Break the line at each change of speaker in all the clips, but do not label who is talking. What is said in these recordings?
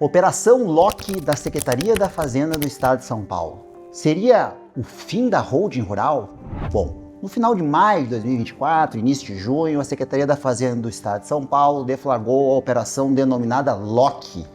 Operação Loki da Secretaria da Fazenda do Estado de São Paulo. Seria o fim da holding rural? Bom, no final de maio de 2024, início de junho, a Secretaria da Fazenda do Estado de São Paulo deflagrou a operação denominada Loki,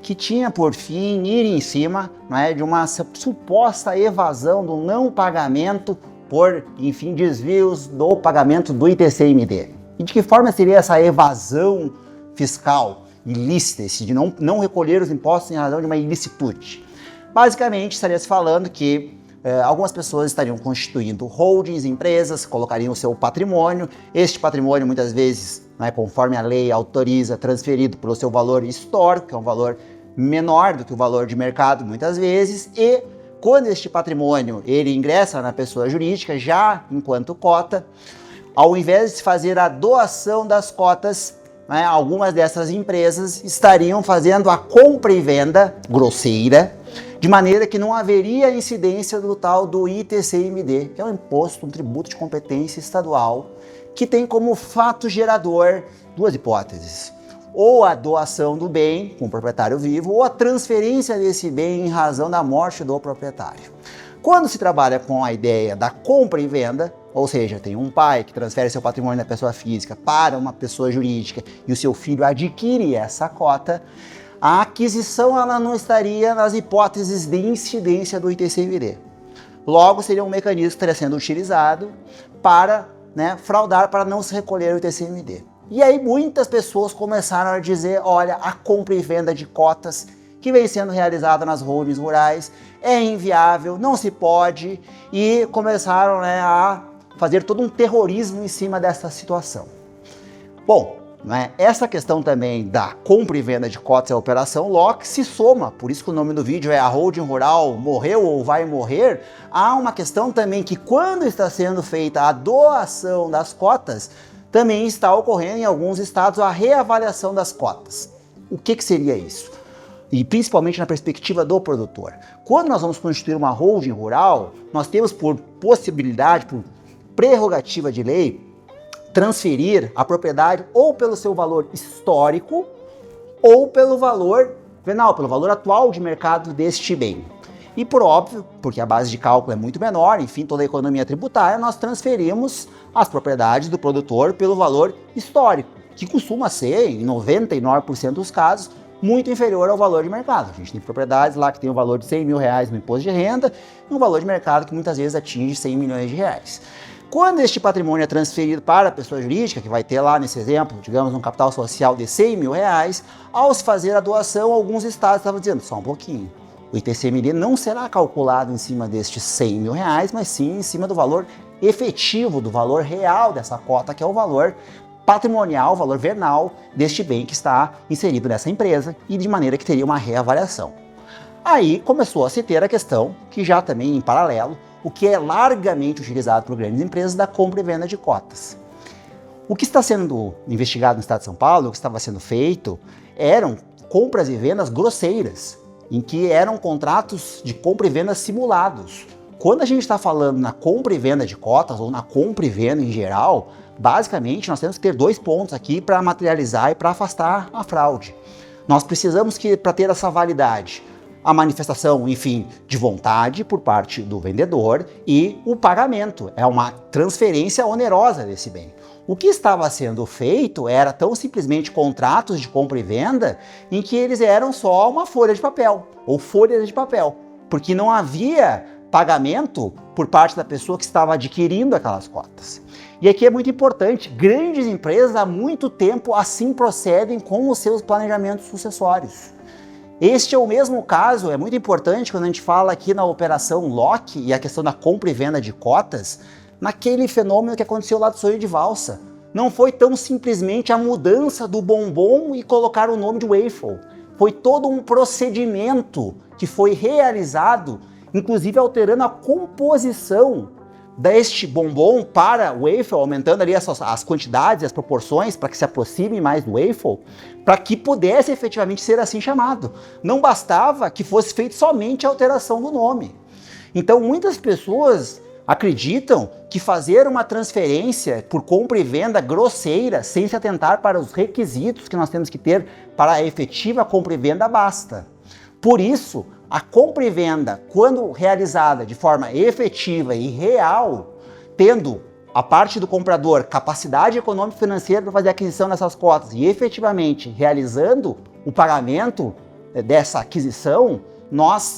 que tinha por fim ir em cima, de uma suposta evasão do não pagamento por, enfim, desvios do pagamento do ITCMD. E de que forma seria essa evasão fiscal ilícita, de não recolher os impostos em razão de uma ilicitude? Basicamente, estaria se falando que algumas pessoas estariam constituindo holdings, empresas, colocariam o seu patrimônio. Este patrimônio, muitas vezes, conforme a lei autoriza, transferido pelo seu valor histórico, que é um valor menor do que o valor de mercado, muitas vezes, e quando este patrimônio ele ingressa na pessoa jurídica, já enquanto cota, ao invés de se fazer a doação das cotas, algumas dessas empresas estariam fazendo a compra e venda grosseira, de maneira que não haveria incidência do tal do ITCMD, que é um imposto, um tributo de competência estadual, que tem como fato gerador duas hipóteses: ou a doação do bem com o proprietário vivo, ou a transferência desse bem em razão da morte do proprietário. Quando se trabalha com a ideia da compra e venda, ou seja, tem um pai que transfere seu patrimônio da pessoa física para uma pessoa jurídica e o seu filho adquire essa cota, a aquisição ela não estaria nas hipóteses de incidência do ITCMD. Logo, seria um mecanismo que estaria sendo utilizado para fraudar, para não se recolher o ITCMD. E aí muitas pessoas começaram a dizer, olha, a compra e venda de cotas que vem sendo realizada nas holdings rurais é inviável, não se pode, e começaram a fazer todo um terrorismo em cima dessa situação. Bom, essa questão também da compra e venda de cotas e a operação Loki se soma, por isso que o nome do vídeo é a holding rural morreu ou vai morrer. Há uma questão também que quando está sendo feita a doação das cotas, também está ocorrendo em alguns estados a reavaliação das cotas. O que seria isso? E principalmente na perspectiva do produtor. Quando nós vamos constituir uma holding rural, nós temos por possibilidade, por prerrogativa de lei, transferir a propriedade ou pelo seu valor histórico ou pelo valor venal, pelo valor atual de mercado deste bem. E por óbvio, porque a base de cálculo é muito menor, enfim, toda a economia tributária, nós transferimos as propriedades do produtor pelo valor histórico, que costuma ser, em 99% dos casos, muito inferior ao valor de mercado. A gente tem propriedades lá que tem o valor de R$100 mil no imposto de renda e um valor de mercado que muitas vezes atinge R$100 milhões. Quando este patrimônio é transferido para a pessoa jurídica, que vai ter lá nesse exemplo, digamos, um capital social de R$100 mil, ao se fazer a doação, alguns estados estavam dizendo, só um pouquinho, o ITCMD não será calculado em cima destes R$100 mil, mas sim em cima do valor efetivo, do valor real dessa cota, que é o valor patrimonial, o valor venal deste bem que está inserido nessa empresa, e de maneira que teria uma reavaliação. Aí começou a se ter a questão, que já também em paralelo, o que é largamente utilizado por grandes empresas, da compra e venda de cotas. O que está sendo investigado no Estado de São Paulo, o que estava sendo feito, eram compras e vendas grosseiras, em que eram contratos de compra e venda simulados. Quando a gente está falando na compra e venda de cotas, ou na compra e venda em geral, basicamente nós temos que ter dois pontos aqui para materializar e para afastar a fraude. Nós precisamos que, para ter essa validade, a manifestação, enfim, de vontade por parte do vendedor e o pagamento. É uma transferência onerosa desse bem. O que estava sendo feito era tão simplesmente contratos de compra e venda em que eles eram só uma folha de papel, ou folhas de papel, porque não havia pagamento por parte da pessoa que estava adquirindo aquelas cotas. E aqui é muito importante, grandes empresas há muito tempo assim procedem com os seus planejamentos sucessórios. Este é o mesmo caso, é muito importante quando a gente fala aqui na operação Loki e a questão da compra e venda de cotas, naquele fenômeno que aconteceu lá do sonho de valsa. Não foi tão simplesmente a mudança do bombom e colocar o nome de waffle. Foi todo um procedimento que foi realizado, inclusive alterando a composição deste bombom para o waffle, aumentando ali as quantidades e as proporções para que se aproxime mais do waffle, para que pudesse efetivamente ser assim chamado. Não bastava que fosse feita somente a alteração do nome. Então muitas pessoas acreditam que fazer uma transferência por compra e venda grosseira, sem se atentar para os requisitos que nós temos que ter para a efetiva compra e venda, basta. Por isso, a compra e venda, quando realizada de forma efetiva e real, tendo a parte do comprador capacidade econômica e financeira para fazer a aquisição dessas cotas e efetivamente realizando o pagamento dessa aquisição,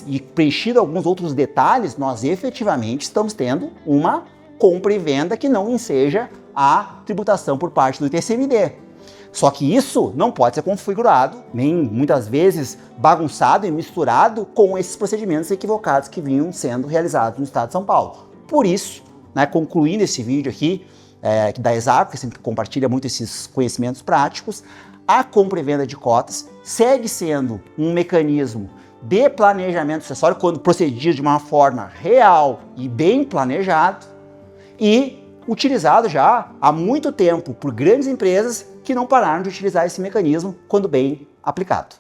e preenchido alguns outros detalhes, nós efetivamente estamos tendo uma compra e venda que não enseja a tributação por parte do ITCMD. Só que isso não pode ser configurado, nem muitas vezes bagunçado e misturado com esses procedimentos equivocados que vinham sendo realizados no Estado de São Paulo. Por isso, concluindo esse vídeo aqui, da Exago, que sempre compartilha muito esses conhecimentos práticos, a compra e venda de cotas segue sendo um mecanismo de planejamento sucessório quando procedido de uma forma real e bem planejado e utilizado já há muito tempo por grandes empresas que não pararam de utilizar esse mecanismo quando bem aplicado.